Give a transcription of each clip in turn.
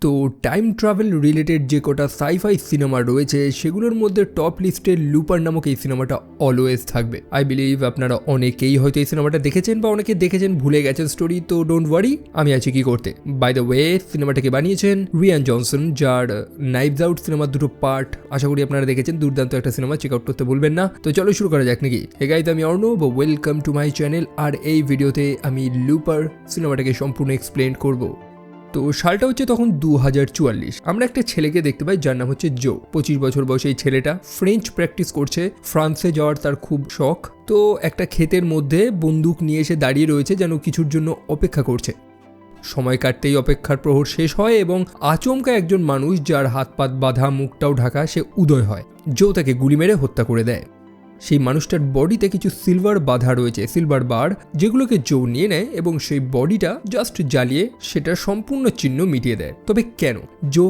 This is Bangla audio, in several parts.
তো টাইম ট্রাভেল রিলেটেড যে কটা সাইফাই সিনেমা রয়েছে সেগুলোর মধ্যে টপ লিস্টে লুপার নামক এই সিনেমাটা অলওয়েজ থাকবে। আই বিলিভ আপনারা অনেকেই হয়তো এই সিনেমাটা দেখেছেন বা অনেকে দেখেছেন ভুলে গেছেন স্টোরি, তো ডোন্ট ওয়ারি, আমি আছি কি করতে। বাই দ্য ওয়ে, সিনেমাটাকে বানিয়েছেন রিয়ান জনসন, যার নাইভস আউট সিনেমার দুটো পার্ট আশা করি আপনারা দেখেছেন। দুর্দান্ত একটা সিনেমা, চেক আউট করতে ভুলবেন না। তো চলো শুরু করা যাক নাকি। হে গাইস, আমি Arnab, welcome to my channel. আর এই ভিডিওতে আমি লুপার সিনেমাটাকে সম্পূর্ণ এক্সপ্লেন করব। তো সালটা হচ্ছে তখন 2044। আমরা একটা ছেলেকে দেখতে পাই যার নাম হচ্ছে জো। 25 বছর বয়সে এই ছেলেটা ফ্রেঞ্চ প্র্যাকটিস করছে। ফ্রান্সে যাওয়ার তার খুব শখ। তো একটা ক্ষেতের মধ্যে বন্দুক নিয়ে এসে দাঁড়িয়ে রয়েছে, যেন কিছুর জন্য অপেক্ষা করছে। সময় কাটতেই অপেক্ষার প্রহর শেষ হয় এবং আচমকা একজন মানুষ, যার হাত পাত বাঁধা, মুখটাও ঢাকা, সে উদয় হয়। জো তাকে গুলি মেরে হত্যা করে দেয়। সেই মানুষটার বডিতে কিছু সিলভার বাধা রয়েছে, সিলভার বার, যেগুলোকে জো নিয়ে নেয় এবং সেই বডিটা জাস্ট জ্বালিয়ে সেটার সম্পূর্ণ চিহ্ন মিটিয়ে দেয়। তবে কেন জো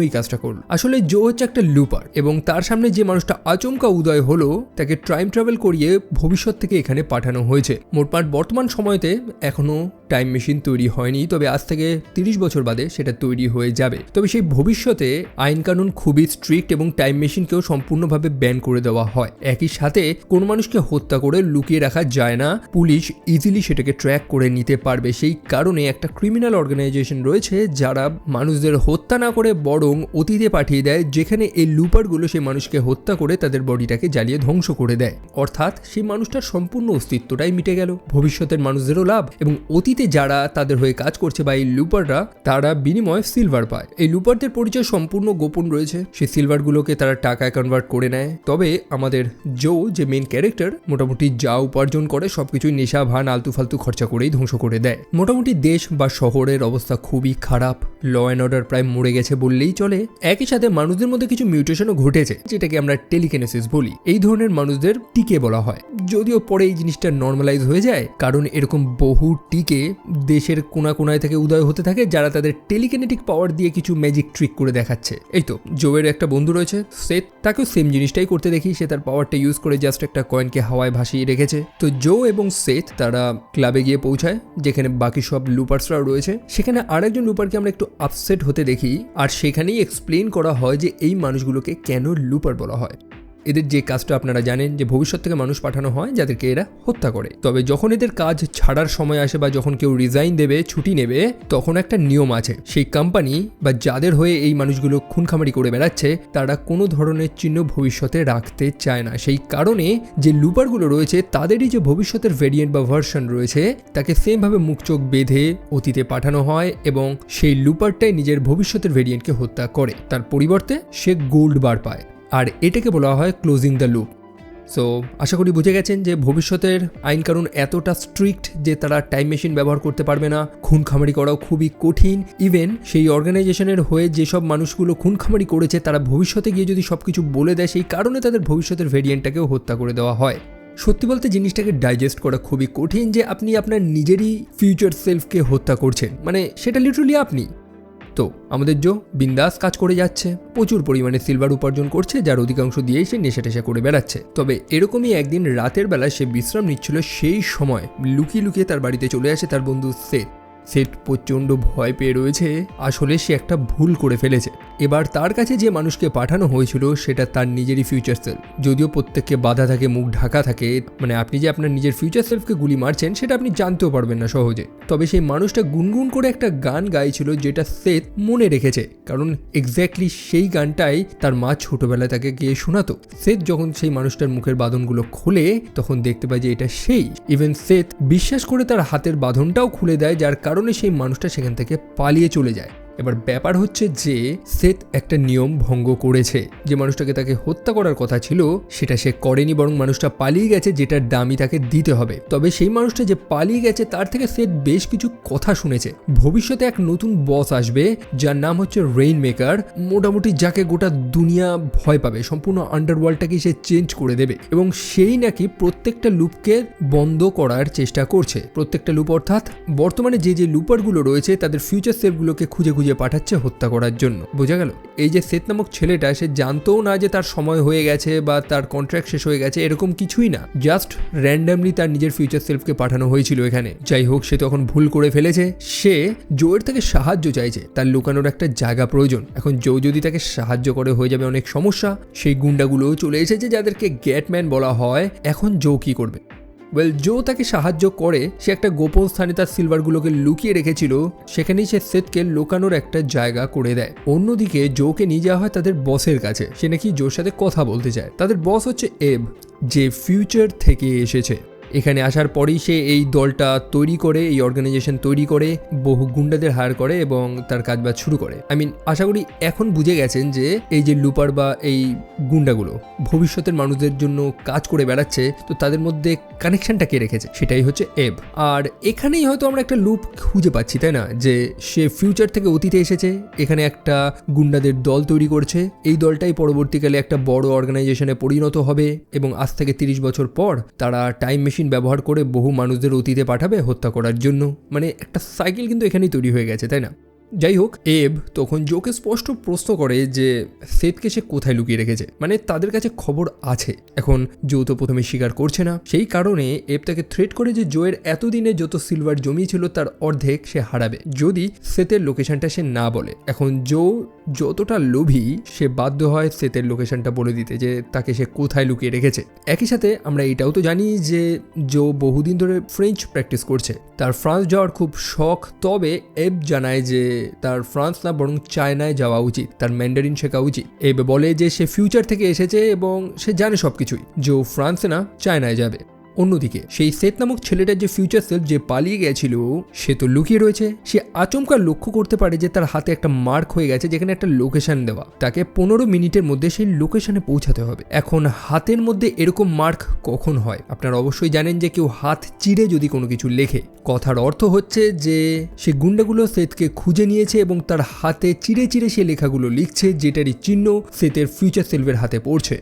এই কাজটা করল? আসলে জো হচ্ছে একটা লুপার এবং তার সামনে যে মানুষটা আচমকা উদয় হলো তাকে টাইম ট্রাভেল করিয়ে ভবিষ্যৎ থেকে এখানে পাঠানো হয়েছে। মোটমাট বর্তমান সময়তে এখনো টাইম মেশিন তৈরি হয়নি, তবে আজ থেকে 30 বছর বাদে সেটা তৈরি হয়ে যাবে। তবে সেই ভবিষ্যতে আইন কানুন খুবই স্ট্রিক্ট এবং টাইম মেশিনকেও সম্পূর্ণভাবে ব্যান করে দেওয়া হয়। একই সাথে কোন মানুষকে হত্যা করে লুকিয়ে রাখা যায় না, পুলিশ ইজিলি সেটাকে ট্র্যাক করে নিতে পারবে। সেই কারণে একটা ক্রিমিনাল অর্গানাইজেশন রয়েছে যারা মানুষদের হত্যা না করে বরং অতীতে পাঠিয়ে দেয়, যেখানে এই লুপারগুলো সেই মানুষকে হত্যা করে তাদের বডিটাকে জ্বালিয়ে ধ্বংস করে দেয়। অর্থাৎ সেই মানুষটার সম্পূর্ণ অস্তিত্বটাই মিটে গেল, ভবিষ্যতের মানুষদেরও লাভ এবং অতীতে যারা তাদের হয়ে কাজ করছে বা এই লুপাররা, তারা বিনিময়ে সিলভার পায়। এই লুপারদের পরিচয় সম্পূর্ণ গোপন রয়েছে। সেই সিলভারগুলোকে তারা টাকায় কনভার্ট করে নেয়। তবে আমাদের জো যে মেইন ক্যারেক্টার, মোটামুটি যা উপার্জন করে সবকিছুই নেশা ভান আলতু ফালতু খরচা করেই ধ্বংস করে দেয়। মোটামুটি দেশ বা শহরের অবস্থা খুবই খারাপ, ল অ্যান্ড অর্ডার প্রায় মরে গেছে বললেই চলে। একই সাথে মানুষদের মধ্যে কিছু মিউটেশনও ঘটেছে, যেটাকে আমরা টেলিকিনেসিস বলি। এই ধরনের মানুষদের টিকে বলা হয়, যদিও পরে এই জিনিসটা নর্মালাইজ হয়ে যায়, কারণ এরকম বহু টিকে দেশের কোনা কোনায় থেকে উদয় হতে থাকে, যারা তাদের টেলিকিনেটিক পাওয়ার দিয়ে কিছু ম্যাজিক ট্রিক করে দেখাচ্ছে। এই তো জোয়ের একটা বন্ধু রয়েছে সেথ, তাকেও সেম জিনিসটাই করতে দেখি। সে তার পাওয়ারটা ইউজ করে জাস্ট একটা কয়েনকে হাওয়ায় ভাসিয়ে রেখেছে। তো জো এবং সেথ তারা ক্লাবে গিয়ে পৌঁছায়, যেখানে বাকি সব লুপার্সরাও রয়েছে। সেখানে আরেকজন লুপারকে আমরা একটু আপসেট হতে দেখি, আর সেখানেই এক্সপ্লেন করা হয় যে এই মানুষগুলোকে কেন লুপার বলা হয়। এদের যে কাজটা আপনারা জানেন, যে ভবিষ্যৎ থেকে মানুষ পাঠানো হয় যাদেরকে এরা হত্যা করে। তবে যখন এদের কাজ ছাড়ার সময় আসে বা যখন কেউ রিজাইন দেবে, ছুটি নেবে, তখন একটা নিয়ম আছে। সেই কোম্পানি বা যাদের হয়ে এই মানুষগুলো খুনখামারি করে বেড়াচ্ছে, তারা কোনো ধরনের চিহ্ন ভবিষ্যতে রাখতে চায় না। সেই কারণে যে লুপারগুলো রয়েছে তাদেরই যে ভবিষ্যতের ভেরিয়েন্ট বা ভার্সন রয়েছে, তাকে সেমভাবে মুখ চোখ বেঁধে অতীতে পাঠানো হয় এবং সেই লুপারটাই নিজের ভবিষ্যতের ভেরিয়েন্টকে হত্যা করে। তার পরিবর্তে সে গোল্ড বার পায়, আর এটাকে বলা হয় ক্লোজিং দ্য লুপ। সো আশা করি বুঝে গেছেন যে ভবিষ্যতের আইন কানুন এতটা স্ট্রিক্ট যে তারা টাইম মেশিন ব্যবহার করতে পারবে না। খুন খামারি করাও খুবই কঠিন। ইভেন সেই অর্গানাইজেশনের হয়ে যেসব মানুষগুলো খুন খামারি করেছে, তারা ভবিষ্যতে গিয়ে যদি সবকিছু বলে দেয়, সেই কারণে তাদের ভবিষ্যতের ভেরিয়েন্টটাকেও হত্যা করে দেওয়া হয়। সত্যি বলতে জিনিসটাকে ডাইজেস্ট করা খুবই কঠিন যে আপনি আপনার নিজেরই ফিউচার সেলফকে হত্যা করছেন, মানে সেটা লিটারালি আপনি। তো আমাদের জো বিন্দাস কাজ করে যাচ্ছে, প্রচুর পরিমাণে সিলভার উপার্জন করছে, যার অধিকাংশ দিয়েই সে নেশা টেশা করে বেড়াচ্ছে। তবে এরকমই একদিন রাতের বেলা সে বিশ্রাম নিচ্ছিল, সেই সময় লুকিয়ে লুকিয়ে তার বাড়িতে চলে আসে তার বন্ধু সেট প্রচণ্ড ভয় পেয়ে রয়েছে। আসলে সে একটা ভুল করে ফেলেছে। এবার তার কাছে যে মানুষকে পাঠানো হয়েছিল সেটা তার নিজেরই ফিউচার সেলফ। যদিও প্রত্যেককে বাধা থাকে, মুখ ঢাকা থাকে, মানে আপনি যে আপনার নিজের ফিউচার সেলফকে গুলি মারছেন সেটা আপনি জানতেও পারবেন না সহজে। তবে সেই মানুষটা গুনগুন করে একটা গান গাইছিল, যেটা সেথ মনে রেখেছে, কারণ এক্স্যাক্টলি সেই গানটাই তার মা ছোটবেলায় তাকে গিয়ে শোনাতো। সেথ যখন সেই মানুষটার মুখের বাঁধনগুলো খোলে, তখন দেখতে পায় যে এটা সেই। ইভেন সেথ বিশ্বাস করে তার হাতের বাঁধনটাও খুলে দেয়, যার কারণে সেই মানুষটা সেখান থেকে পালিয়ে চলে যায়। এবার ব্যাপার হচ্ছে যে সেথ একটা নিয়ম ভঙ্গ করেছে। যে মানুষটাকে তাকে হত্যা করার কথা ছিল সেটা সে করেনি, বরং মানুষটা পালিয়ে গেছে, যেটার দামই তাকে দিতে হবে। তবে সেই মানুষটা যে পালিয়ে গেছে তার থেকে সেথ বেশ কিছু কথা শুনেছে। ভবিষ্যতে এক নতুন বস আসবে যার নাম হচ্ছে রেইন মেকার, মোটামুটি যাকে গোটা দুনিয়া ভয় পাবে, সম্পূর্ণ আন্ডারওয়ার্ল্ডটাকে সে চেঞ্জ করে দেবে এবং সেই নাকি প্রত্যেকটা লুপকে বন্ধ করার চেষ্টা করছে। প্রত্যেকটা লুপ অর্থাৎ বর্তমানে যে লুপারগুলো রয়েছে তাদের ফিউচার সেলফগুলোকে খুঁজে খুঁজে খুঁজে পাঠাচ্ছে হত্যা করার জন্য। বোঝা গেল? এই যে সেথ নামক ছেলেটা, সে জানতোও না যে তার সময় হয়ে গেছে বা তার কন্ট্রাক্ট শেষ হয়ে গেছে, এরকম কিছুই না। জাস্ট র্যান্ডামলি তার নিজের ফিউচার সেলফকে পাঠানো হয়েছিল এখানে। যাই হোক, সে তখন ভুল করে ফেলেছে। সে জোয়ের থেকে সাহায্য চাইছে, তার লুকানোর একটা জায়গা প্রয়োজন। এখন জো যদি তাকে সাহায্য করে হয়ে যাবে অনেক সমস্যা। সেই গুন্ডাগুলো চলে এসেছে যাদেরকে গ্যাটম্যান বলা হয়। এখন জো কি করবে? জো তাকে সাহায্য করে। সে একটা গোপন স্থানে তার সিলভারগুলোকে লুকিয়ে রেখেছিল, সেখানেই সে সেথকে লুকানোর একটা জায়গা করে দেয়। অন্যদিকে জোকে নিয়ে যাওয়া হয় তাদের বসের কাছে। সে নাকি জোর সাথে কথা বলতে চায়। তাদের বস হচ্ছে এব, যে ফিউচার থেকে এসেছে। এখানে আসার পরেই সে এই দলটা তৈরি করে, এই অর্গানাইজেশন তৈরি করে, বহু গুন্ডাদের হায়ার করে এবং তার কাজবাজ শুরু করে। আশা করি এখন বুঝে গেছেন যে এই যে লুপার বা এই গুন্ডাগুলো ভবিষ্যতের মানুষদের জন্য কাজ করে বেড়াচ্ছে, তো তাদের মধ্যে কানেকশনটা কে রেখেছে? সেটাই হচ্ছে এব। আর এখানেই হয়তো আমরা একটা লুপ খুঁজে পাচ্ছি, তাই না? যে সে ফিউচার থেকে অতীতে এসেছে, এখানে একটা গুন্ডাদের দল তৈরি করছে। এই দলটাই পরবর্তীকালে একটা বড় অর্গানাইজেশনে পরিণত হবে এবং আজ থেকে 30 বছর পর তারা টাইম মেশিন ব্যবহার করে বহু মানুষদের অতীতে পাঠাবে হত্যা করার জন্য। একটা সাইকেল কিন্তু এখানেই তৈরি হয়ে গেছে, তাই না? যাই হোক, এব তখন জোকে স্পষ্ট প্রশ্ন করে যে সেথকে সে কোথায় লুকিয়ে রেখেছে, তাদের কাছে খবর আছে। এখন জো তো প্রথমে স্বীকার করছে না। সেই কারণে এব তাকে থ্রেট করে যে জোয়ের এতদিনে যত সিলভার জমিয়েছিল তার অর্ধেক সে হারাবে যদি সেথের লোকেশনটা সে না বলে। এখন জো যতটা লোভী, সে বাধ্য হয় সেথের লোকেশনটা বলে দিতে, যে তাকে সে কোথায় লুকিয়ে রেখেছে। একই সাথে আমরা এটাও তো জানি যে জো বহুদিন ধরে ফ্রেঞ্চ প্র্যাকটিস করছে, তার ফ্রান্স যাওয়ার খুব শখ। তবে এব জানায় যে তার ফ্রান্স না, বরং চায়নায় যাওয়া উচিত, তার ম্যান্ডারিন শেখা উচিত। এব বলে যে সে ফিউচার থেকে এসেছে এবং সে জানে সবকিছুই। জো ফ্রান্সে না, চায়নায় যাবে। অন্যদিকে সেই সেথ নামক ছেলেটার যে ফিউচার সেলফ যে পালিয়ে গেছিল, সে তো লুকিয়ে রয়েছে। সে আচমকা লক্ষ্য করতে পারে যে তার হাতে একটা মার্ক হয়ে গেছে, যেখানে একটা লোকেশন দেওয়া। তাকে 15 মিনিটের মধ্যে সেই লোকেশনে পৌঁছাতে হবে। এখন হাতের মধ্যে এরকম মার্ক কখন হয়? আপনারা অবশ্যই জানেন যে কেউ হাত চিরে যদি কোনো কিছু লেখে, কথার অর্থ হচ্ছে যে সে গুন্ডাগুলো সেথকে খুঁজে নিয়েছে এবং তার হাতে চিরে চিরে সে লেখাগুলো লিখছে, যেটারই চিহ্ন সেথের ফিউচার সেলফের হাতে পড়ছে।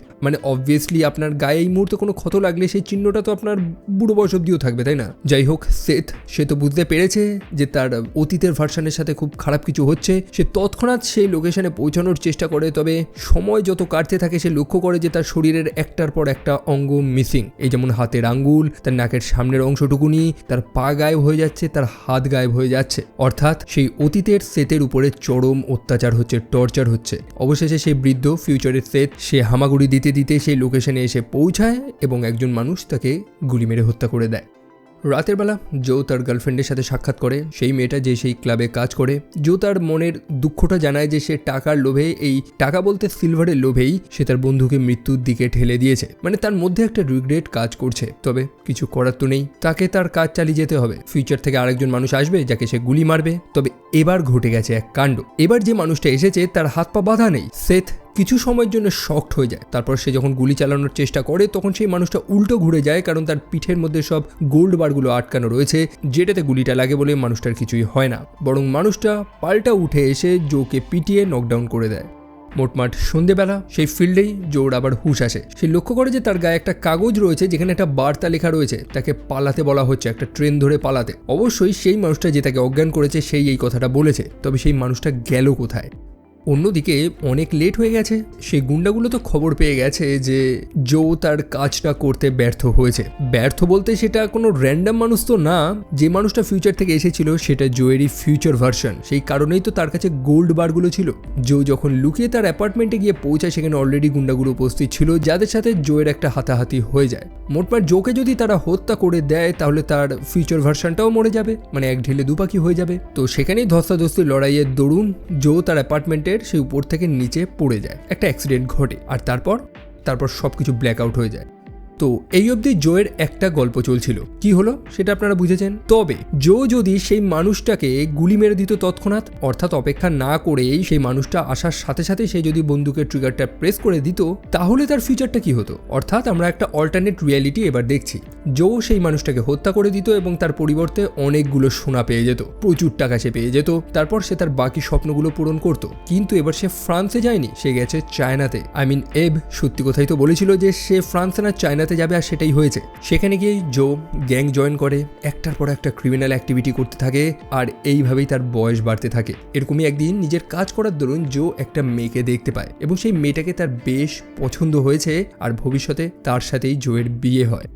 অবভিয়াসলি আপনার গায়ে এই মুহূর্তে কোনো ক্ষত লাগলে সেই চিহ্নটা তো আপনার বুড়ো বয়স অব্দিও থাকবে, তাই না? যাই হোক, সেথ সে তো বুঝতে পেরেছে যে তার অতীতের ভার্সনের সাথে খুব খারাপ কিছু হচ্ছে। সে তৎক্ষণাৎ সেই লোকেশনে পৌঁছানোর চেষ্টা করে। তবে সময় যত কাটতে থাকে, সে লক্ষ্য করে যে তার শরীরের একটার পর একটা অঙ্গ মিসিং। এই যেমন হাতের আঙ্গুল, তার নাকের সামনের অংশটুকুনি, তার পা গায়েব হয়ে যাচ্ছে, তার হাত গায়েব হয়ে যাচ্ছে। অর্থাৎ সেই অতীতের সেথের উপরে চরম অত্যাচার হচ্ছে, টর্চার হচ্ছে। অবশেষে সেই বৃদ্ধ ফিউচারের সেথ সে হামাগুড়ি দিতে দিতে সেই লোকেশনে এসে পৌঁছায় এবং একজন মানুষ তাকে গুলি মেরে হত্যা করে দেয়। রাতের বেলা জো তার গার্লফ্রেন্ডের সাথে সাক্ষাৎ করে, সেই মেয়েটা যে সেই ক্লাবে কাজ করে। জো তার মনের দুঃখটা জানায় যে সে টাকার লোভে, এই টাকা বলতে সিলভারের লোভেই সে তার বন্ধুকে মৃত্যুর দিকে ঠেলে দিয়েছে। তার মধ্যে একটা রিগ্রেট কাজ করছে। তবে কিছু করার তো নেই, তাকে তার কাজ চালিয়ে যেতে হবে। ফিউচার থেকে আরেকজন মানুষ আসবে যাকে সে গুলি মারবে। তবে এবার ঘটে গেছে এক কাণ্ড। এবার যে মানুষটা এসেছে তার হাত পা বাঁধা নেই। সেথ কিছু সময়ের জন্য শকড হয়ে যায়। তারপর সে যখন গুলি চালানোর চেষ্টা করে, তখন সেই মানুষটা উল্টো ঘুরে যায়, কারণ তার পিঠের মধ্যে সব গোল্ড বারগুলো আটকানো রয়েছে, যেটাতে গুলিটা লাগে বলে মানুষটার কিছুই হয় না, বরং মানুষটা পাল্টা উঠে এসে জোকে পিটিয়ে নকডাউন করে দেয়। মোটমাট সন্ধেবেলা সেই ফিল্ডেই জোর আবার হুঁশ আসে। সে লক্ষ্য করে যে তার গায়ে একটা কাগজ রয়েছে, যেখানে একটা বার্তা লেখা রয়েছে, তাকে পালাতে বলা হচ্ছে, একটা ট্রেন ধরে পালাতে। অবশ্যই সেই মানুষটা যে তাকে অজ্ঞান করেছে সেই এই কথাটা বলেছে। তবে সেই মানুষটা গেল কোথায়? অন্যদিকে অনেক লেট হয়ে গেছে। সেই গুন্ডাগুলো তো খবর পেয়ে গেছে যে জো তার কাজটা করতে ব্যর্থ হয়েছে। ব্যর্থ বলতে সেটা কোনো র্যান্ডাম মানুষ তো না, যে মানুষটা ফিউচার থেকে এসেছিল সেটা জোয়েরই ফিউচার ভার্সন। সেই কারণেই তো তার কাছে গোল্ড বারগুলো ছিল। জো যখন লুকিয়ে তার অ্যাপার্টমেন্টে গিয়ে পৌঁছায়, সেখানে অলরেডি গুন্ডাগুলো উপস্থিত ছিল, যাদের সাথে জোয়ের একটা হাতাহাতি হয়ে যায়। মোটমাট জোকে যদি তারা হত্যা করে দেয়, তাহলে তার ফিউচার ভার্সনটাও মরে যাবে, এক ঢিলে দুপাখি হয়ে যাবে। তো সেখানেই ধস্তাধস্তি লড়াইয়ের দরুন জো তার অ্যাপার্টমেন্টের সেই উপর থেকে নিচে পড়ে যায়। একটা অ্যাক্সিডেন্ট ঘটে, আর তারপর সবকিছু ব্ল্যাক আউট হয়ে যায়। তো এই অবধি জোয়ের একটা গল্প চলছিল। কি হলো সেটা আপনারা বুঝেছেন। তবে জো যদি সেই মানুষটাকে গুলি মেরে দিত তৎক্ষণাৎ, অর্থাৎ অপেক্ষা না করেই সেই মানুষটা আসার সাথে সাথে সে যদি বন্দুকের ট্রিগারটা প্রেস করে দিত, তাহলে তার ফিউচারটা কি হতো? অর্থাৎ আমরা একটা অল্টারনেট রিয়ালিটি এবার দেখছি। জো সেই মানুষটাকে হত্যা করে দিত এবং তার পরিবর্তে অনেকগুলো সোনা পেয়ে যেত, প্রচুর টাকা সে পেয়ে যেত। তারপর সে তার বাকি স্বপ্নগুলো পূরণ করত। কিন্তু এবার সে ফ্রান্সে যায়নি, সে গেছে চায়নাতে। এব সত্যি কথাই তো বলেছিল যে সে ফ্রান্সে না চায়না মেলাতে যাবে আর সেটাই হয়েছে। সেখানে গিয়ে জো গ্যাং জয়েন করে, একটার পর একটা ক্রিমিনাল অ্যাক্টিভিটি করতে থাকে আর এইভাবেই তার বয়স বাড়তে থাকে। এরকমই একদিন নিজের কাজ করার দরুন জো একটা মেয়েকে দেখতে পায় এবং সেই মেয়েটাকে তার বেশ পছন্দ হয়েছে আর ভবিষ্যতে তার সাথেই জোয়ের বিয়ে হয়।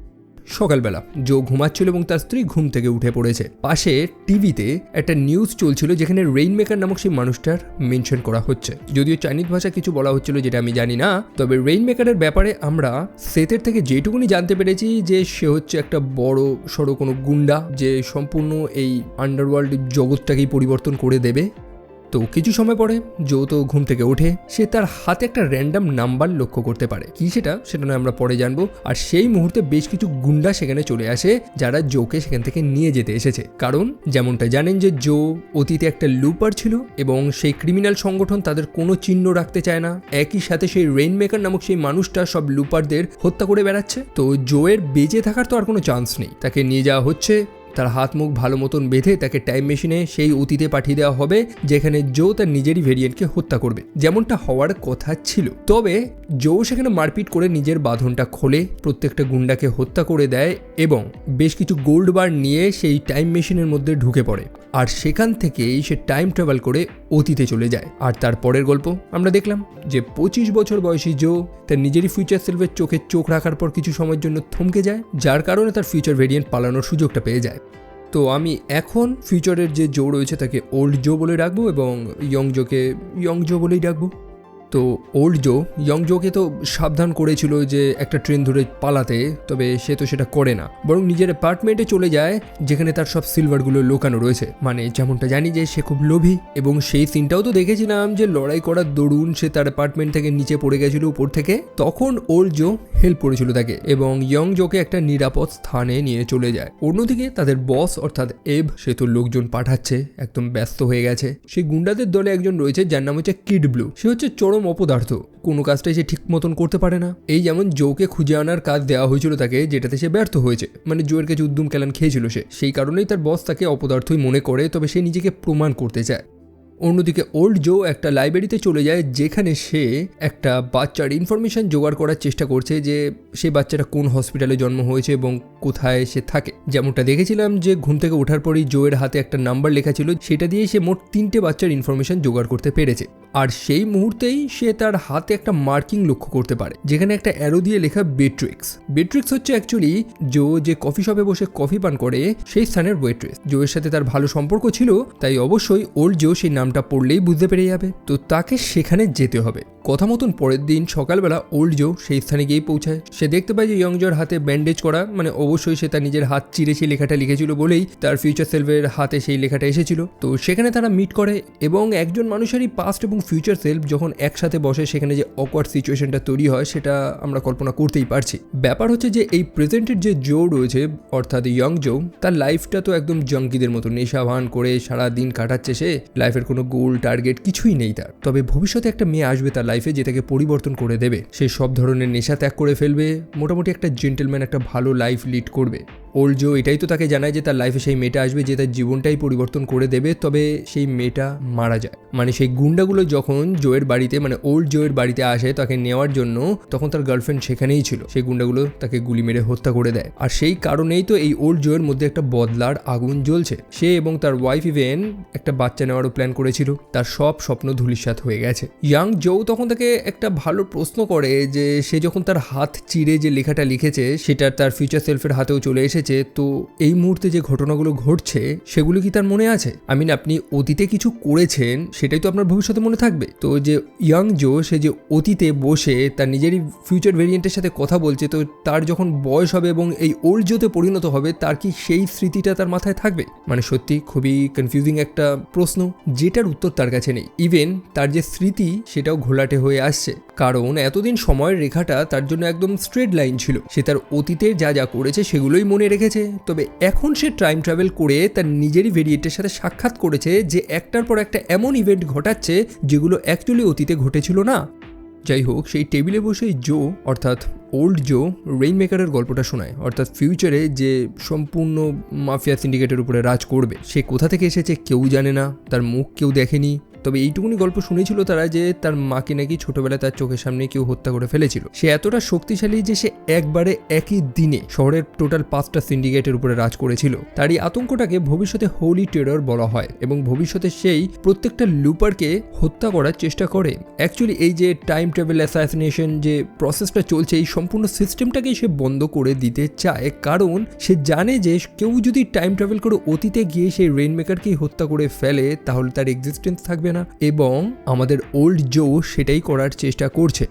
সকালবেলা জো ঘুমাচ্ছিল এবং তার স্ত্রী ঘুম থেকে উঠে পড়েছে। পাশে টিভিতে একটা নিউজ চলছিল যেখানে রেইনমেকার নামক সেই মানুষটার মেনশন করা হচ্ছে। যদিও চাইনিজ ভাষা কিছু বলা হচ্ছিল যেটা আমি জানি না, তবে রেইনমেকারের ব্যাপারে আমরা সেতের থেকে যেটুকুনি জানতে পেরেছি যে সে হচ্ছে একটা বড় সড়ো কোনো গুন্ডা যে সম্পূর্ণ এই আন্ডারওয়ার্ল্ড জগৎটাকেই পরিবর্তন করে দেবে। তো কিছু সময় পরে জো তো ঘুম থেকে ওঠে, সে তার হাতে একটা র্যান্ডম নাম্বার লক্ষ্য করতে পারে। কি সেটা নয় আমরা পরে জানবো। আর সেই মুহূর্তে বেশ কিছু গুন্ডা সেখানে চলে আসে যারা জোকে সেখান থেকে নিয়ে যেতে এসেছে। কারণ যেমনটা জানেন যে জো অতীতে একটা লুপার ছিল এবং সেই ক্রিমিনাল সংগঠন তাদের কোনো চিহ্ন রাখতে চায় না। একই সাথে সেই রেইনমেকার নামক সেই মানুষটা সব লুপারদের হত্যা করে বেড়াচ্ছে। তো জোয়ের বেঁচে থাকার তো আর কোনো চান্স নেই, তাকে নিয়ে যাওয়া হচ্ছে। তার হাত মুখ ভালো মতন বেঁধে তাকে টাইম মেশিনে সেই অতীতে পাঠিয়ে দেওয়া হবে যেখানে জো তার নিজেরই ভেরিয়েন্টকে হত্যা করবে, যেমনটা হওয়ার কথা ছিল। তবে জো সেখানে মারপিট করে নিজের বাঁধনটা খোলে, প্রত্যেকটা গুন্ডাকে হত্যা করে দেয় এবং বেশ কিছু গোল্ড বার নিয়ে সেই টাইম মেশিনের মধ্যে ঢুকে পড়ে। আর সেখান থেকেই সে টাইম ট্রাভেল করে অতীতে চলে যায়। আর তার পরের গল্প আমরা দেখলাম যে 25 বছর বয়সী জো তার নিজেরই ফিউচার সেলফের চোখে চোখ রাখার পর কিছু সময়ের জন্য থমকে যায়, যার কারণে তার ফিউচার ভেরিয়েন্ট পালানোর সুযোগটা পেয়ে যায়। তো আমি এখন ফিউচারের যে জো রয়েছে তাকে ওল্ড জো বলে রাখবো এবং ইয়ং জোকে ইয়ং জো বলেই রাখবো। তো ওল্ড জো ইয়ং জোকে তো সাবধান করেছিল যে একটা ট্রেন ধরে পালাতে, তবে সে তো সেটা করে না, বরং নিজের অ্যাপার্টমেন্টে চলে যায় যেখানে তার সব সিলভারগুলো লোকানো রয়েছে। মানে যেমনটা জানি যে সে খুব লোভী এবং সেই সিনটাও তো দেখেছিলাম যে লড়াই করার দরুন সে তার অ্যাপার্টমেন্ট থেকে নিচে পড়ে গেছিল উপর থেকে, তখন ওল্ড জো হেল্প করেছিল তাকে এবং ইয়ং জোকে একটা নিরাপদ স্থানে নিয়ে চলে যায়। অন্যদিকে তাদের বস অর্থাৎ এব সে তো লোকজন পাঠাচ্ছে, একদম ব্যস্ত হয়ে গেছে। সেই গুন্ডাদের দলে একজন রয়েছে যার নাম হচ্ছে কিড ব্লু। সে হচ্ছে চরম অপদার্থ, কোনো কাজটাই সে ঠিক মতন করতে পারে না। এই যেমন জোকে খুঁজে আনার কাজ দেওয়া হয়েছিল তাকে, যেটাতে সে ব্যর্থ হয়েছে, মানে জোয়ের কাছে উদ্যম কেলান খেয়েছিল সে, সেই কারণেই তার বস তাকে অপদার্থই মনে করে, তবে সে নিজেকে প্রমাণ করতে চায়। অন্যদিকে ওল্ড জো একটা লাইব্রেরিতে চলে যায় যেখানে সে একটা বাচ্চার ইনফরমেশন জোগাড় করার চেষ্টা করছে যে সেই বাচ্চাটা কোন হসপিটালে জন্ম হয়েছে এবং কোথায় সে থাকে। যেমনটা দেখেছিলাম যে ঘুম থেকে ওঠার পরেই জোয়ের হাতে একটা নাম্বার লেখা ছিল, সেটা দিয়ে সে মোট 3টে বাচ্চার ইনফরমেশন জোগাড় করতে পেরেছে। আর সেই মুহূর্তেই সে তার হাতে একটা মার্কিং লক্ষ্য করতে পারে যেখানে একটা অ্যারো দিয়ে লেখা বেট্রিক্স। বেট্রিক্স হচ্ছে অ্যাকচুয়ালি জো যে কফি শপে বসে কফি পান করে সেই স্থানের ওয়েট্রেস। জোয়ের সাথে তার ভালো সম্পর্ক ছিল, তাই অবশ্যই ওল্ড জো সেই নামটা পড়লেই বুঝতে পেরে যাবে। তো তাকে সেখানে যেতে হবে। কথা মতন পরের দিন সকালবেলা ওল্ড জো সেই স্থানে গিয়ে পৌঁছায়। সে দেখতে পায় যে ইয়ং জোর হাতে ব্যান্ডেজ করা, মানে অবশ্যই সে তার নিজের হাত চিরে সেই লেখাটা লিখেছিল বলেই তার ফিউচার সেলফের হাতে সেই লেখাটা এসেছিল। তো সেখানে তারা মিট করে এবং একজন মানুষেরই পাস্ট এবং ফিউচার সেলফ যখন একসাথে বসে সেখানে যে অকওয়ার্ড সিচুয়েশনটা তৈরি হয় সেটা আমরা কল্পনা করতেই পারছি। ব্যাপার হচ্ছে যে এই প্রেজেন্টের যে জো রয়েছে অর্থাৎ ইয়ং জো, তার লাইফটা তো একদম জঙ্কিদের মতো নেশা ভান করে সারা দিন কাটাচ্ছে সে, লাইফের কোনো গোল টার্গেট কিছুই নেই তার। তবে ভবিষ্যতে একটা মেয়ে আসবে তার লাইফে যেটাকে পরিবর্তন করে দেবে, সে সব ধরনের নেশা ত্যাগ করে ফেলবে, মোটামুটি একটা জেন্টেলম্যান একটা ভালো লাইফ লিড করবে। ওল্ড জো এটাই তো তাকে জানায় যে তার লাইফে সেই মেয়েটা আসবে যে তার জীবনটাই পরিবর্তন করে দেবে। তবে সেই মেয়েটা মারা যায়। মানে সেই গুন্ডাগুলো যখন জোয়ের বাড়িতে মানে ওল্ড জোয়ের বাড়িতে আসে তাকে নেওয়ার জন্য, তখন তার গার্লফ্রেন্ড সেখানেই ছিল। সেই গুন্ডাগুলো তাকে গুলি মেরে হত্যা করে দেয়। আর সেই কারণেই তো এই ওল্ড জোয়ের মধ্যে একটা বদলার আগুন জ্বলছে। সে এবং তার ওয়াইফ ইভেন একটা বাচ্চা নেওয়ারও প্ল্যান করেছিল, তার সব স্বপ্ন ধূলিসাৎ হয়ে গেছে। ইয়াং জো তখন তাকে একটা ভালো প্রশ্ন করে যে সে যখন তার হাত চিরে যে লেখাটা লিখেছে সেটা তার ফিউচার সেলফের হাতেও চলে এসেছে, তো এই মুহূর্তে যে ঘটনাগুলো ঘটছে সেগুলো কি তার মনে আছে? আপনি অতীতে কিছু করেছেন সেটাই তো আপনার ভবিষ্যতে মনে থাকবে। তো যে ইয়াং জো সে যে অতীতে বসে তার নিজেরই ফিউচার ভেরিয়েন্টের সাথে কথা বলছে, তো তার যখন বয়স হবে এবং এই ওল্ড জোতে পরিণত হবে তার কি সেই স্মৃতিটা তার মাথায় থাকবে? মানে সত্যি খুবই কনফিউজিং একটা প্রশ্ন যেটার উত্তর তার কাছে নেই। ইভেন তার যে স্মৃতি সেটাও ঘোলাটে হয়ে আসছে, কারণ এতদিন সময়ের রেখাটা তার জন্য একদম স্ট্রেট লাইন ছিল। সে তার অতীতে যা যা করেছে সেগুলোই মনে রেখেছে। তবে এখন সে টাইম ট্রাভেল করে তার নিজেরই ভেরিয়েন্টের সাথে সাক্ষাৎ করেছে যে একটার পর একটা এমন ইভেন্ট ঘটাচ্ছে যেগুলো অ্যাকচুয়ালি অতীতে ঘটেছিল না। যাই হোক, সেই টেবিলে বসে জো অর্থাৎ ওল্ড জো রেইনমেকারের গল্পটা শোনায়, অর্থাৎ ফিউচারে যে সম্পূর্ণ মাফিয়া সিন্ডিকেটের উপরে রাজ করবে। সে কোথা থেকে এসেছে কেউ জানে না, তার মুখ কেউ দেখেনি, তবে এইটুকুনি গল্প শুনেছিল তারা যে তার মাকে নাকি ছোটবেলায় তার চোখের সামনে কেউ হত্যা করে ফেলেছিল। সে এতটা শক্তিশালী যে সে একবারে একই দিনে শহরের টোটাল 5টা সিন্ডিকেটের উপরে রাজ করেছিল। তার এই আতঙ্কটাকে ভবিষ্যতে হোলি টেরর বলা হয় এবং ভবিষ্যতে সেই প্রত্যেকটা লুপারকে হত্যা করার চেষ্টা করে। অ্যাকচুয়ালি এই যে টাইম ট্রাভেল অ্যাসাসিনেশন যে প্রসেসটা চলছে, এই সম্পূর্ণ সিস্টেমটাকেই সে বন্ধ করে দিতে চায়, কারণ সে জানে যে কেউ যদি টাইম ট্রাভেল করে অতীতে গিয়ে সেই রেইনমেকারকেই হত্যা করে ফেলে তাহলে তার এক্সিস্টেন্স থাকবে না, এবং আমাদের ওল্ড জো সেটাই করার চেষ্টা করছে।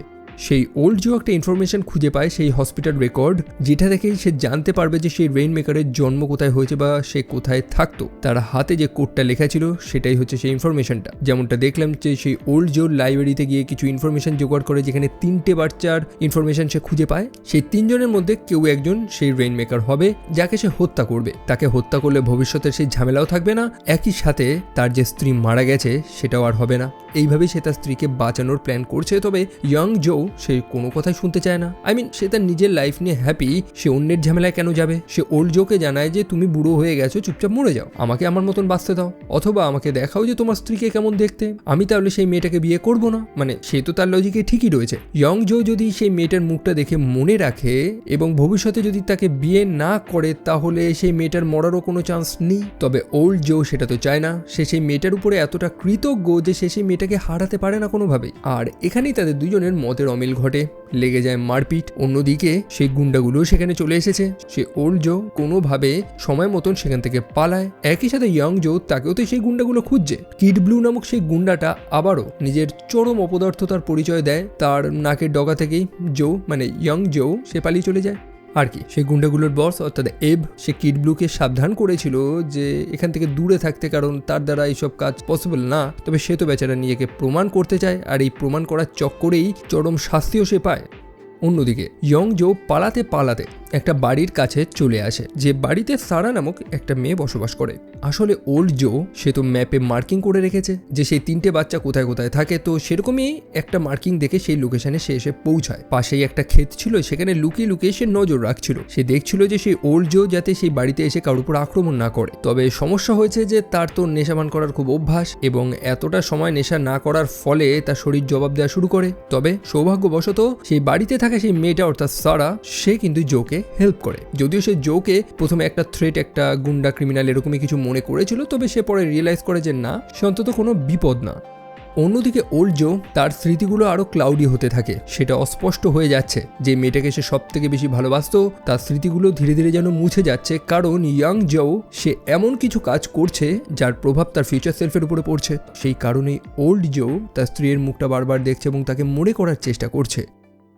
সেই ওল্ড জো একটা ইনফরমেশন খুঁজে পায় সেই হসপিটাল রেকর্ড, যেটা থেকেই সে জানতে পারবে যে সেই রেইনমেকারের জন্ম কোথায় হয়েছে বা সে কোথায় থাকতো। তার হাতে যে কোডটা লেখা ছিল সেটাই হচ্ছে সেই ইনফরমেশনটা। যেমনটা দেখলাম যে সেই ওল্ড জো লাইব্রেরিতে গিয়ে কিছু ইনফরমেশন জোগাড় করে, যেখানে 3টে বাচ্চার ইনফরমেশন সে খুঁজে পায়। সেই 3জনের মধ্যে কেউ একজন সেই রেইনমেকার হবে যাকে সে হত্যা করবে। তাকে হত্যা করলে ভবিষ্যতের সেই ঝামেলাও থাকবে না, একই সাথে তার যে স্ত্রী মারা গেছে সেটাও আর হবে না। এইভাবেই সে তার স্ত্রীকে বাঁচানোর প্ল্যান করছে। তবে ইয়ং জো সে কোনো কথাই শুনতে চায় না। সে তার নিজের লাইফ নিয়ে হ্যাপি, সে অন্যের ঝামেলায় কেন যাবে। সে ওল্ড জোকে জানায় যে তুমি বুড়ো হয়ে গেছো, চুপচাপ মরে যাও, আমাকে আমার মতন বাঁচতে দাও, অথবা আমাকে দেখাও যে তোমার স্ত্রীকে কেমন দেখতে, আমি তাহলে সেই মেয়েটাকে বিয়ে করবো না। সে তো তার লজিকে ঠিকই রয়েছে। ইয়ং জো যদি সেই মেয়েটার মুখটা দেখে মনে রাখে এবং ভবিষ্যতে যদি তাকে বিয়ে না করে তাহলে সেই মেয়েটার মরারও কোনো চান্স নেই। তবে ওল্ড জো সেটা তো চায় না। সে সেই মেয়েটার উপরে এতটা কৃতজ্ঞ যে সে সেই মেয়েটাকে হারাতে পারে না কোনোভাবেই। আর এখানেই তাদের দুজনের মতের অমিল ঘটে, লেগে যায় মারপিট। অন্যদিকে সেই গুন্ডাগুলো সেখানে চলে এসেছে। সে ওল্ড জো কোনোভাবে সময় মতন সেখান থেকে পালায়। একই সাথে ইয়ং জো তাকেও তো সেই গুন্ডাগুলো খুঁজছে। কিড ব্লু নামক সেই গুন্ডাটা আবারও নিজের চরম অপদার্থতার পরিচয় দেয়। তার নাকের ডগা থেকেই জো ইয়ং জো সে পালিয়ে চলে যায়। আর কি সেই গুন্ডাগুলোর বস অর্থাৎ এব, সে কিড ব্লুকে সাবধান করেছিল যে এখান থেকে দূরে থাকতে, কারণ তার দ্বারা এইসব কাজ পসিবল না। তবে সে তো বেচারা নিজেকে প্রমাণ করতে চায়, আর এই প্রমাণ করার চক্করেই চরম শাস্তিও সে পায়। অন্যদিকে ইয়ং জো পালাতে পালাতে একটা বাড়ির কাছে চলে আসে, যে বাড়িতে সারা নামক একটা মেয়ে বসবাস করে। আসলে ওল্ড জো সে তো ম্যাপে মার্কিং করে রেখেছে যে সেই 3টে বাচ্চা কোথায় কোথায় থাকে, তো সেরকমই একটা মার্কিং দেখে সেই লোকেশনে সে এসে পৌঁছায়। পাশেই একটা ক্ষেত ছিল, সেখানে লুকিয়ে লুকিয়ে সে নজর রাখছিল। সে দেখছিল যে সেই ওল্ড জো যাতে সেই বাড়িতে এসে কারোর উপর আক্রমণ না করে। তবে সমস্যা হয়েছে যে তার তো নেশাপান করার খুব অভ্যাস, এবং এতটা সময় নেশা না করার ফলে তার শরীর জবাব দেওয়া শুরু করে। তবে সৌভাগ্যবশত সেই বাড়িতে থাকা সেই মেয়েটা অর্থাৎ সারা, সে কিন্তু জোকে হেল্প করে। যদিও সে জোকে প্রথমে একটা থ্রেট, একটা গুন্ডা ক্রিমিনাল এরকমই কিছু মনে করেছিল, তবে সে পরে রিয়েলাইজ করে যে না, সে অন্তত কোনো বিপদ না। অন্যদিকে ওল্ড জো তার স্মৃতিগুলো আরো ক্লাউডি হতে থাকে। সেটা অস্পষ্ট হয়ে যাচ্ছে যে মেয়েটাকে সে সব থেকে বেশি ভালোবাসতো, তার স্মৃতিগুলো ধীরে ধীরে যেন মুছে যাচ্ছে, কারণ ইয়ং জো সে এমন কিছু কাজ করছে যার প্রভাব তার ফিউচার সেলফের উপরে পড়ছে। সেই কারণেই ওল্ড জো তার স্ত্রীর মুখটা বারবার দেখছে এবং তাকে মনে করার চেষ্টা করছে।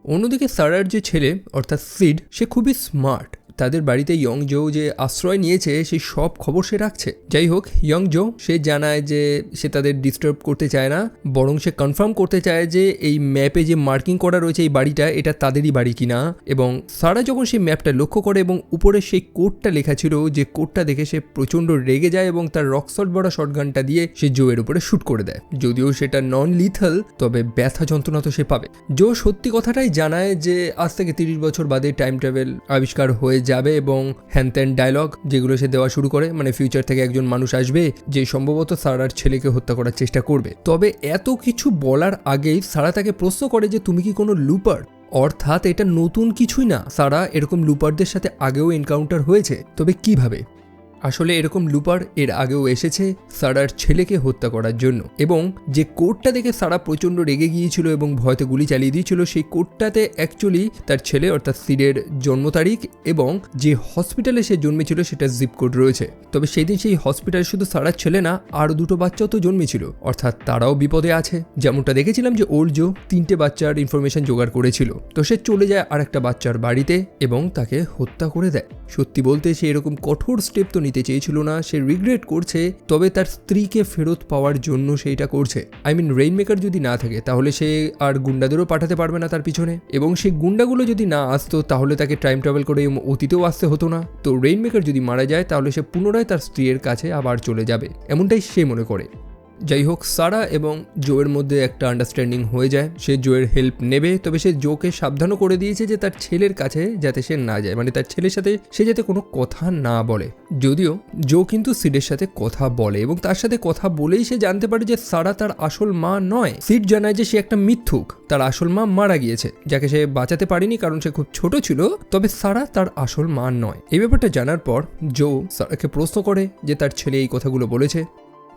অন্যদিকে সারার যে ছেলে অর্থাৎ সিড, সে খুবই স্মার্ট। তাদের বাড়িতে ইয়ং জো যে আশ্রয় নিয়েছে সেই সব খবর সে রাখছে। যাই হোক, ইয়ং জো সে জানায় যে সে তাদের ডিস্টার্ব করতে চায় না, বরং সে কনফার্ম করতে চায় যে এই ম্যাপে যে মার্কিং করা রয়েছে এই বাড়িটা এটা তাদেরই বাড়ি কিনা। এবং সারা যখন সেই ম্যাপটা লক্ষ্য করে এবং উপরে সেই কোডটা লেখা ছিল, যে কোডটা দেখে সে প্রচণ্ড রেগে যায় এবং তার রকসট বড় শটগানটা দিয়ে সে জো এর উপরে শুট করে দেয়। যদিও সেটা নন লিথাল, তবে ব্যথা যন্ত্রণা তো সে পাবে। জো সত্যি কথাটাই জানায় যে আজ থেকে 30 বছর বাদে টাইম ট্রাভেল আবিষ্কার হয়ে যাবে, এবং হ্যানত্যান ডায়লগ যেগুলো সে দেওয়া শুরু করে, ফিউচার থেকে একজন মানুষ আসবে যে সম্ভবত সারার ছেলেকে হত্যা করার চেষ্টা করবে। তবে এত কিছু বলার আগেই সারা তাকে প্রশ্ন করে যে তুমি কি কোনো লুপার? অর্থাৎ এটা নতুন কিছুই না, সারা এরকম লুপারদের সাথে আগেও এনকাউন্টার হয়েছে। তবে কিভাবে? আসলে এরকম লুপার এর আগেও এসেছে সারার ছেলেকে হত্যা করার জন্য, এবং যে কোডটা দেখে সারা প্রচণ্ড রেগে গিয়েছিল এবং ভয়তে গুলি চালিয়ে দিয়েছিল, সেই কোডটাতে অ্যাকচুয়ালি তার ছেলে অর্থাৎ সিডের জন্ম তারিখ এবং যে হসপিটালে সে জন্মেছিল সেটা জিপ কোড রয়েছে। তবে সেই দিন সেই হসপিটালে শুধু সারার ছেলে না, আরও 2টো বাচ্চাও তো জন্মেছিল, অর্থাৎ তারাও বিপদে আছে। যেমনটা দেখেছিলাম যে ওল্ড জো 3টে বাচ্চার ইনফরমেশন জোগাড় করেছিল, তো সে চলে যায় আরেকটা বাচ্চার বাড়িতে এবং তাকে হত্যা করে দেয়। সত্যি বলতে সে এরকম কঠোর স্টেপ তো নিতে চেয়েছিল না, সে রিগ্রেট করছে, তবে তার স্ত্রীকে ফেরত পাওয়ার জন্য সেইটা করছে। রেইনমেকার যদি না থাকে তাহলে সে আর গুন্ডাদেরও পাঠাতে পারবে না তার পিছনে, এবং সেই গুন্ডাগুলো যদি না আসতো তাহলে তাকে টাইম ট্রাভেল করে অতীতেও আসতে হতো না। তো রেইনমেকার যদি মারা যায় তাহলে সে পুনরায় তার স্ত্রীর কাছে আবার চলে যাবে, এমনটাই সে মনে করে। যাই হোক, সারা এবং জোয়ের মধ্যে একটা আন্ডারস্ট্যান্ডিং হয়ে যায়। সে জোয়ের হেল্প নেবে, তবে সে জোকে সাবধানও করে দিয়েছে যে তার ছেলের কাছে যাতে সে না যায়, মানে তার ছেলের সাথে সে যাতে কোনো কথা না বলে। যদিও জো কিন্তু সিডের সাথে কথা বলে এবং তার সাথে কথা বলেই সে জানতে পারে যে সারা তার আসল মা নয়। সিড জানায় যে সে একটা মিথ্যুক, তার আসল মা মারা গিয়েছে, যাকে সে বাঁচাতে পারেনি কারণ সে খুব ছোট ছিল। তবে সারা তার আসল মা নয়। এই ব্যাপারটা জানার পর জো সারাকে প্রশ্ন করে যে তার ছেলে এই কথাগুলো বলেছে।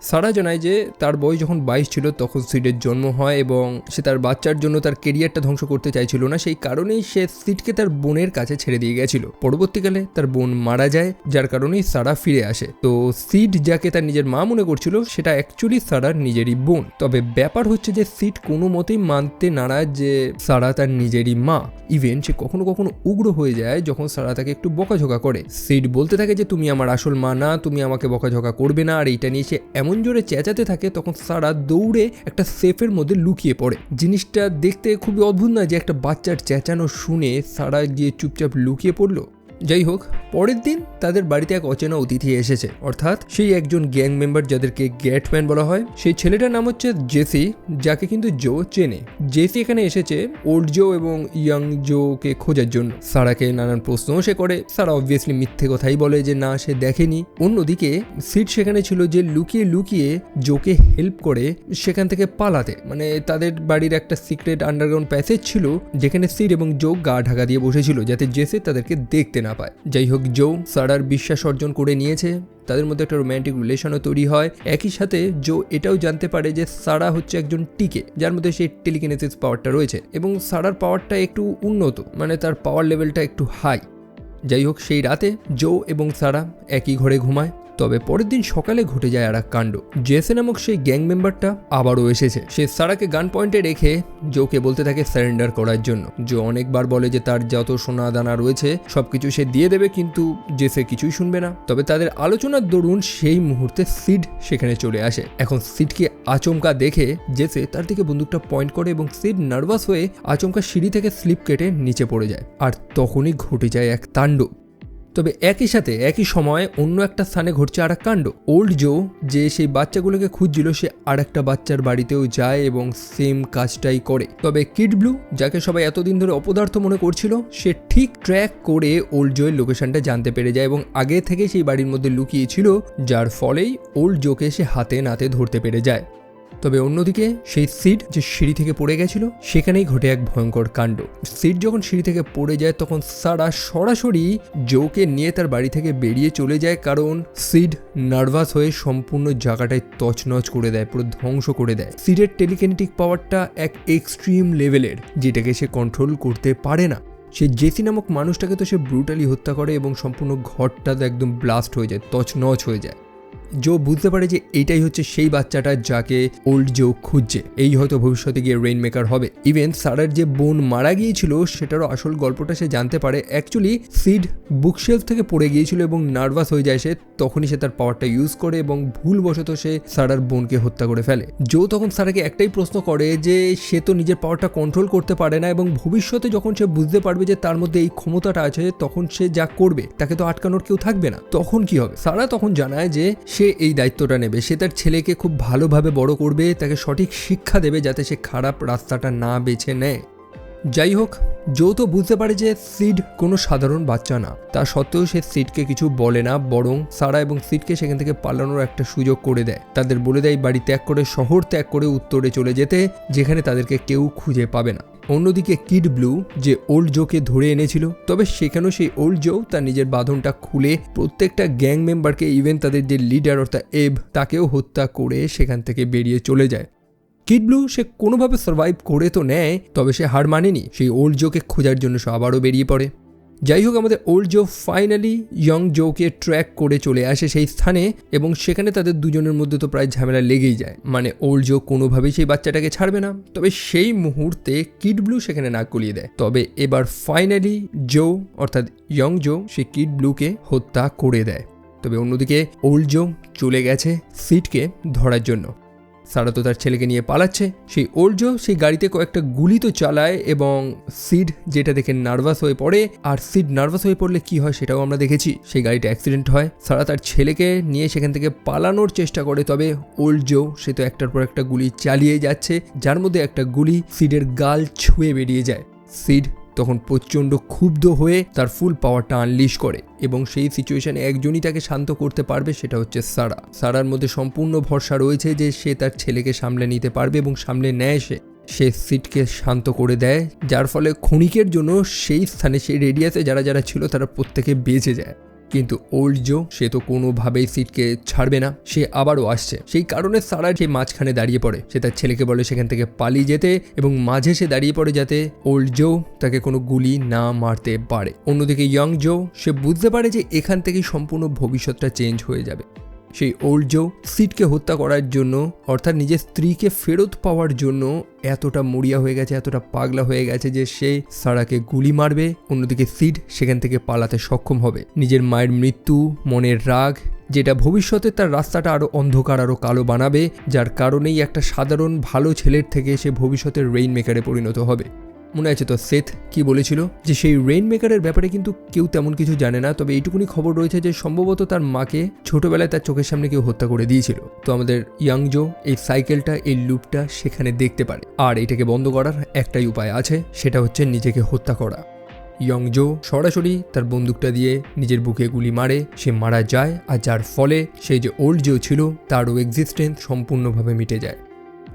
সারা জানায় যে তার বয়স যখন 22 ছিল তখন সিডের জন্ম হয় এবং সে তার বাচ্চার জন্য তার কেরিয়ারটা ধ্বংস করতে চাইছিল না, সেই কারণেই সে সিডকে তার বোনের কাছে ছেড়ে দিয়ে গেছিল। পরবর্তীকালে তার বোন মারা যায়, যার কারণেই সারা ফিরে আসে। তো সিড যাকে তার নিজের মা মনে করছিল সেটা অ্যাকচুয়ালি সারার নিজেরই বোন। তবে ব্যাপার হচ্ছে যে সিড কোনো মতেই মানতে নারাজ যে সারা তার নিজেরই মা। ইভেন সে কখনো কখনো উগ্র হয়ে যায় যখন সারা তাকে একটু বকাঝকা করে। সিড বলতে থাকে যে তুমি আমার আসল মা না, তুমি আমাকে বকাঝকা করবে না। আর এইটা নিয়ে সে এমন জোরে চেঁচাতে থাকে তখন সারা দৌড়ে একটা সেফের মধ্যে লুকিয়ে পড়ে। জিনিসটা দেখতে খুবই অদ্ভুত না যে একটা বাচ্চার চেঁচানো শুনে সারা গিয়ে চুপচাপ লুকিয়ে পড়লো। যাই হোক, পরের দিন তাদের বাড়িতে এক অচেনা অতিথি এসেছে, অর্থাৎ সেই একজন গ্যাং মেম্বার যাদেরকে গ্যাটম্যান বলা হয়। সেই ছেলেটার নাম হচ্ছে জেসি, যাকে কিন্তু জো চেনে। জেসি এখানে এসেছে ওল্ড জো এবং ইয়াং জোকে খোঁজার জন্য। সারাকে নানান প্রশ্নও সে করে। সারা অবভিয়াসলি মিথ্যে কথাই বলে যে না, সে দেখেনি। অন্যদিকে সিড সেখানে ছিল যে লুকিয়ে লুকিয়ে জোকে হেল্প করে সেখান থেকে পালাতে। মানে তাদের বাড়ির একটা সিক্রেট আন্ডারগ্রাউন্ড প্যাসেজ ছিল যেখানে সিড এবং জো গা ঢাকা দিয়ে বসেছিল যাতে জেসি তাদেরকে দেখতে না পায়। যাই হোক, জো সারার বিশ্বাস অর্জন করে নিয়েছে, তাদের মধ্যে একটা রোম্যান্টিক রিলেশনও তৈরি হয়। একই সাথে জো এটাও জানতে পারে যে সারা হচ্ছে একজন টিকে, যার মধ্যে সেই টেলিকিনেসিস পাওয়ারটা রয়েছে এবং সারার পাওয়ারটা একটু উন্নত, মানে তার পাওয়ার লেভেলটা একটু হাই। যাই হোক, সেই রাতে জো এবং সারা একই ঘরে ঘুমায়। তবে পরের দিন সকালে ঘটে যায় আর এক কাণ্ড। জেসে নামক সেই গ্যাং মেম্বারটা আবারও এসেছে। সে সারাকে গান পয়েন্টে রেখে জোকে বলতে থাকে সারেন্ডার করার জন্য। জো অনেকবার বলে যে তার যত সোনা দানা রয়েছে সবকিছু সে দিয়ে দেবে, কিন্তু জেসে কিছুই শুনবে না। তবে তাদের আলোচনার দরুন সেই মুহূর্তে সিড সেখানে চলে আসে। এখন সিডকে আচমকা দেখে জেসে তার দিকে বন্দুকটা পয়েন্ট করে এবং সিড নার্ভাস হয়ে আচমকা সিঁড়ি থেকে স্লিপ কেটে নিচে পড়ে যায়। আর তখনই ঘটে যায় এক তাণ্ডব। তবে একই সাথে একই সময় অন্য একটা স্থানে ঘটছে আর এক কাণ্ড। ওল্ড জো যে সেই বাচ্চাগুলোকে খুঁজছিল সে আর একটা বাচ্চার বাড়িতেও যায় এবং সেম কাজটাই করে। তবে কিড ব্লু, যাকে সবাই এতদিন ধরে অপদার্থ মনে করছিল, সে ঠিক ট্র্যাক করে ওল্ড জোয়ের লোকেশনটা জানতে পেরে যায় এবং আগে থেকে সেই বাড়ির মধ্যে লুকিয়ে ছিল, যার ফলেই ওল্ড জোকে সে হাতে নাতে ধরতে পেরে যায়। তবে অন্যদিকে সেই সিড যে সিঁড়ি থেকে পড়ে গেছিল সেখানেই ঘটে এক ভয়ঙ্কর কাণ্ড। সিড যখন সিঁড়ি থেকে পড়ে যায় তখন সারা সরাসরি জোকে নিয়ে তার বাড়ি থেকে বেরিয়ে চলে যায়, কারণ সিড নার্ভাস হয়ে সম্পূর্ণ জায়গাটায় তছনছ করে দেয়, পুরো ধ্বংস করে দেয়। সিডের টেলিকিনেটিক পাওয়ারটা এক এক্সট্রিম লেভেলের, যেটাকে সে কন্ট্রোল করতে পারে না। সে জেসি নামক মানুষটাকে তো সে ব্রুটালি হত্যা করে এবং সম্পূর্ণ ঘরটা একদম ব্লাস্ট হয়ে যায়, তছনছ হয়ে যায়। জো বুঝতে পারে যে এইটাই হচ্ছে সেই বাচ্চাটা যাকে ওল্ড জো খুঁজছে, এই হয়তো ভবিষ্যতে গিয়ে রেইন মেকার হবে। ইভেন সারার যে বোন মারা গিয়েছিল সেটারও আসল গল্পটা সে জানতে পারে। অ্যাকচুয়ালি সিড বুকশেলফ থেকে পড়ে গিয়েছিল এবং নার্ভাস হয়ে যায় সে, তখনই সে তার পাওয়ারটা ইউজ করে এবং ভুলবশত সে সারার বোনকে হত্যা করে ফেলে। জো তখন সারাকে একটাই প্রশ্ন করে যে সে তো নিজের পাওয়ারটা কন্ট্রোল করতে পারে না এবং ভবিষ্যতে যখন সে বুঝতে পারবে যে তার মধ্যে এই ক্ষমতাটা আছে তখন সে যা করবে তাকে তো আটকানোর কেউ থাকবে না, তখন কি হবে? সারা তখন জানায় যে সে এই দায়িত্বটা নেবে, সে তার ছেলেকে খুব ভালোভাবে বড় করবে, তাকে সঠিক শিক্ষা দেবে যাতে সে খারাপ রাস্তাটা না বেছে নেয়। যাই হোক, জো তো বুঝতে পারে যে সিড কোনো সাধারণ বাচ্চা না, তা সত্ত্বেও সে সিডকে কিছু বলে না, বরং সারা এবং সিডকে সেখান থেকে পালানোর একটা সুযোগ করে দেয়। তাদের বলে দেয় বাড়ি ত্যাগ করে শহর ত্যাগ করে উত্তরে চলে যেতে, যেখানে তাদেরকে কেউ খুঁজে পাবে না। অন্যদিকে কিড ব্লু যে ওল্ড জোকে ধরে এনেছিল, তবে সেখানেও সেই ওল্ড জো তার নিজের বাঁধনটা খুলে প্রত্যেকটা গ্যাং মেম্বারকে, ইভেন তাদের যে লিডার অর্থাৎ এব, তাকেও হত্যা করে সেখান থেকে বেরিয়ে চলে যায়। কিড ব্লু সে কোনোভাবে সার্ভাইভ করে তো নেয়, তবে সে হার মানেনি। সেই ওল্ড জোকে খোঁজার জন্য সে আবারও বেরিয়ে পড়ে। যাই হোক, আমাদের ওল্ড জো ফাইনালি ইয়ং জোকে ট্র্যাক করে চলে আসে সেই স্থানে এবং সেখানে তাদের দুজনের মধ্যে তো প্রায় ঝামেলা লেগেই যায়। মানে ওল্ড জো কোনোভাবেই সেই বাচ্চাটাকে ছাড়বে না। তবে সেই মুহূর্তে কিড ব্লু সেখানে নাক গলিয়ে দেয়। তবে এবার ফাইনালি জো অর্থাৎ ইয়ং জো সে কিড ব্লুকে হত্যা করে দেয়। তবে অন্যদিকে ওল্ড জো চলে গেছে সিডকে ধরার জন্য। সারা তো তার ছেলেকে নিয়ে পালাচ্ছে। সেই ওল্ড জো সেই গাড়িতে কয়েকটা গুলি তো চালায় এবং সিড যেটা দেখে নার্ভাস হয়ে পড়ে। আর সিড নার্ভাস হয়ে পড়লে কি হয় সেটাও আমরা দেখেছি। সেই গাড়িটা অ্যাক্সিডেন্ট হয়, সারা তার ছেলেকে নিয়ে সেখান থেকে পালানোর চেষ্টা করে। তবে ওল্ড জো সে তো একটার পর একটা গুলি চালিয়ে যাচ্ছে, যার মধ্যে একটা গুলি সিডের গাল ছুঁয়ে বেরিয়ে যায়। সিড তখন প্রচণ্ড ক্ষুব্ধ হয়ে তার ফুল পাওয়ারটা আনলিশ করে এবং সেই সিচুয়েশনে একজনই তাকে শান্ত করতে পারবে, সেটা হচ্ছে সারা। সারার মধ্যে সম্পূর্ণ ভরসা রয়েছে যে সে তার ছেলেকে সামলে নিতে পারবে এবং সামলে নেয়। সে সিডকে শান্ত করে দেয়, যার ফলে ক্ষণিকের জন্য সেই স্থানে সেই রেডিয়াসে যারা যারা ছিল তারা প্রত্যেকে বেঁচে যায়। কিন্তু ওল্ড জো সে তো কোনোভাবেই সিটকে ছাড়বে না, সে আবারও আসছে। সেই কারণে সারা সেই মাঝখানে দাঁড়িয়ে পড়ে। সে তার ছেলেকে বলে সেখান থেকে পালিয়ে যেতে এবং মাঝে সে দাঁড়িয়ে পড়ে যাতে ওল্ড জো তাকে কোনো গুলি না মারতে পারে। অন্যদিকে ইয়ং জো সে বুঝতে পারে যে এখান থেকেই সম্পূর্ণ ভবিষ্যৎটা চেঞ্জ হয়ে যাবে। সেই ওল্ড জো সিডকে হত্যা করার জন্য, অর্থাৎ নিজের স্ত্রীকে ফেরত পাওয়ার জন্য এতটা মরিয়া হয়ে গেছে, এতটা পাগলা হয়ে গেছে যে সে সারাকে গুলি মারবে। অন্যদিকে সিড সেখান থেকে পালাতে সক্ষম হবে। নিজের মায়ের মৃত্যু, মনের রাগ, যেটা ভবিষ্যতে তার রাস্তাটা আরও অন্ধকার আরও কালো বানাবে, যার কারণেই একটা সাধারণ ভালো ছেলের থেকে সে ভবিষ্যতের রেইন মেকারে পরিণত হবে। মনে আছে তো সেথ কি বলেছিল যে সেই রেইন মেকারের ব্যাপারে কিন্তু কেউ তেমন কিছু জানে না, তবে এইটুকুনি খবর রয়েছে যে সম্ভবত তার মাকে ছোটবেলায় তার চোখের সামনে কেউ হত্যা করে দিয়েছিল। তো আমাদের ইয়াং জো এই সাইকেলটা, এই লুপটা সেখানে দেখতে পারে। আর এটাকে বন্ধ করার একটাই উপায় আছে, সেটা হচ্ছে নিজেকে হত্যা করা। ইয়ং জো সরাসরি তার বন্দুকটা দিয়ে নিজের বুকে গুলি মারে, সে মারা যায়। আর যার ফলে সেই যে ওল্ড জো ছিল তারও এক্সিস্টেন্স সম্পূর্ণভাবে মিটে যায়।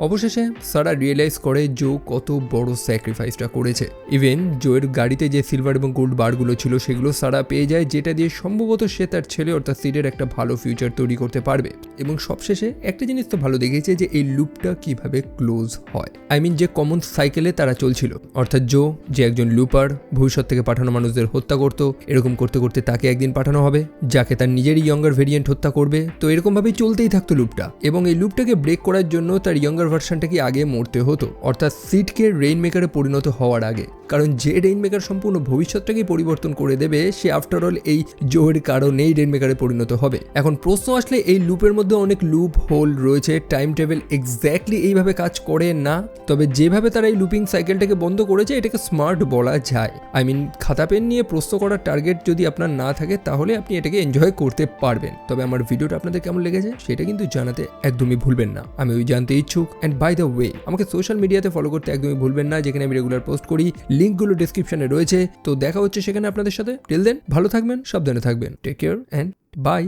অবশেষে সারা রিয়েলাইজ করে জো কত বড় স্যাক্রিফাইসটা করেছে। ইভেন জোয়ের গাড়িতে যে সিলভার এবং গোল্ড বারগুলো ছিল সেগুলো সারা পেয়ে যায়, যেটা দিয়ে সম্ভবত সে তার ছেলে অর্থাৎ সিডের একটা ভালো ফিউচার তৈরি করতে পারবে। এবং সবশেষে একটা জিনিস তো ভালো দেখেছে যে এই লুপটা কিভাবে ক্লোজ হয়। যে কমন সাইকেলে তারা চলছিল, অর্থাৎ জো যে একজন লুপার, ভবিষ্যৎ থেকে পাঠানো মানুষদের হত্যা করতো, এরকম করতে করতে তাকে একদিন পাঠানো হবে যাকে তার নিজেরই ইয়ঙ্গার ভেরিয়েন্ট হত্যা করবে। তো এরকমভাবেই চলতেই থাকতো লুপটা। এবং এই লুপটাকে ব্রেক করার জন্য তার ইয়ঙ্গার ভার্সনটাকে আগে মরতে হতো, অর্থাৎ সিডকে রেইন মেকারে পরিণত হওয়ার আগে। কারণ যে রেইন মেকার সম্পূর্ণ ভবিষ্যৎটাকেই পরিবর্তন করে দেবে, সে আফটার অল এই জোয়ের কারণেই রেইন মেকারে পরিণত হবে। এখন প্রশ্ন আসলে এই লুপের মধ্যে অনেক লুপ হোল রয়েছে, টাইম টেবিল এক্স্যাক্টলি এইভাবে কাজ করে না। তবে যেভাবে তারা এই লুপিং সাইকেলটাকে বন্ধ করেছে এটাকে স্মার্ট বলা যায়। খাতা পেন নিয়ে প্রশ্ন করার টার্গেট যদি আপনার না থাকে তাহলে আপনি এটাকে এনজয় করতে পারবেন। তবে আমার ভিডিওটা আপনাদের কেমন লেগেছে সেটা কিন্তু জানাতে একদমই ভুলবেন না, আমি ওই জানতে ইচ্ছুক। অ্যান্ড বাই দ্য ওয়ে, আমাকে সোশ্যাল মিডিয়াতে ফলো করতে একদমই ভুলবেন না, যেখানে আমি রেগুলার পোস্ট করি, লিঙ্কগুলো ডিসক্রিপশনে রয়েছে। তো দেখা হচ্ছে সেখানে আপনাদের সাথে। টিল দেন ভালো থাকবেন, সাবধানে থাকবেন, টেক কেয়ার অ্যান্ড বাই।